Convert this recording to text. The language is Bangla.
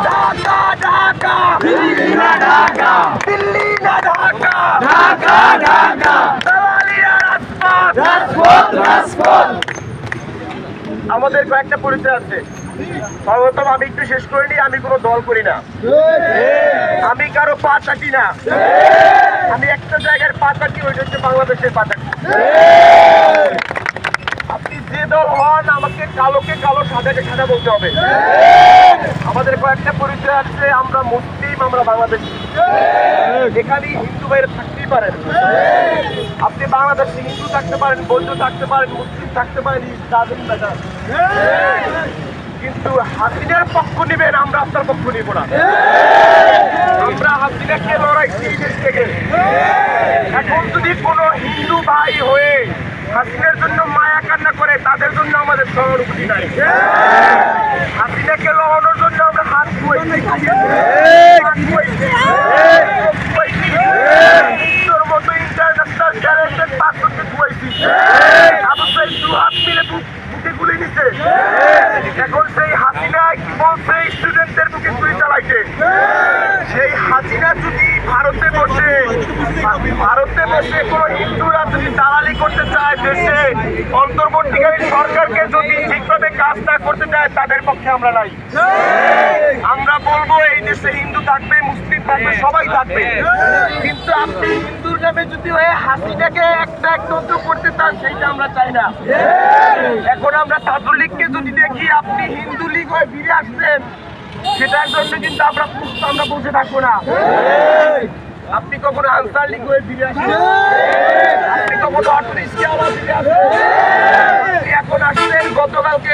ঢাকা ঢাকা দিল্লি না ঢাকা, দিল্লি না ঢাকা ঢাকা ঢাকা, দালালিরা রাজপথ রাজপথ রাজপথ। আমাদের কয়েকটা পরিচয় আছে। সর্বপ্রথম আমি একটু শেষ করে নিই, আমি কোনো দল করি না, আমি কারো পা চাটি না, আমি একটা জায়গায় পা চাটি, ওইটা হচ্ছে বাংলাদেশের পা চাটি। আপনি যে দল হন, আমাকে কালোকে কালো, সাদাকে সাদা বলতে হবে। আমাদের কয়েকটা পরিচয় আছে, আমরা মুসলিম, আমরা বাংলাদেশি। এখানে হিন্দু বাইরে থাকতেই পারেন, আপনি বাংলাদেশে হিন্দু থাকতে পারেন, বৌদ্ধ থাকতে পারেন, মুসলিম থাকতে পারেন, কিন্তু হাসিনার পক্ষ নেবেন, আমরা আপনার পক্ষ নিব না। আমরা হাসিনাকে লড়াইছি এই দেশ থেকে। এখন যদি কোনো হিন্দু ভাই হয়ে হাসিনার জন্য মায়া কান্না করে, তাদের জন্য আমাদের সহানুভূতি নাই। হাসিনাকে লড়ানোর জন্য আমরা হাত ধুয়েছি, তোর মতো ইন্টারন্যাশনাল ট্যালেন্টেড পাত্রকে ধুয়েছি, দু হাত মিলে বুকে গুলি নিচ্ছে। এখন সেই হাসিনা কি বলছে, স্টুডেন্টদের বুকে গুলি চালাইছে। সেই হাসিনা যদি ভারতে বসে কোনো হিন্দুরা যদি দালালি করতে চায়, দেশে অন্তর্বর্তীকালীন সরকারকে যদি ঠিকভাবে কাজ না করতে চায়, তাদের পক্ষে আমরা নাই। আমরা বলবো এই দেশে হিন্দু থাকবে, মুসলিম থাকবে, সবাই থাকবে, কিন্তু আপনি হিন্দুর নামে যদি হয়ে হাসিনাকে একটা একত্র করতে চান, সেইটা আমরা চাই না। এখন আমরা ছাত্রলীগকে যদি দেখি আপনি হিন্দু লীগ হয়ে ফিরে আসছেন, সেটার জন্য কিন্তু আমরা বসে থাকবো না। আপনি কখনো আনসার লীগ হয়ে ফিরে আসেন, আপনি কখনো অটো রিক্সা ফিরে আসেন, আপনি এখন আসছেন গতকালকে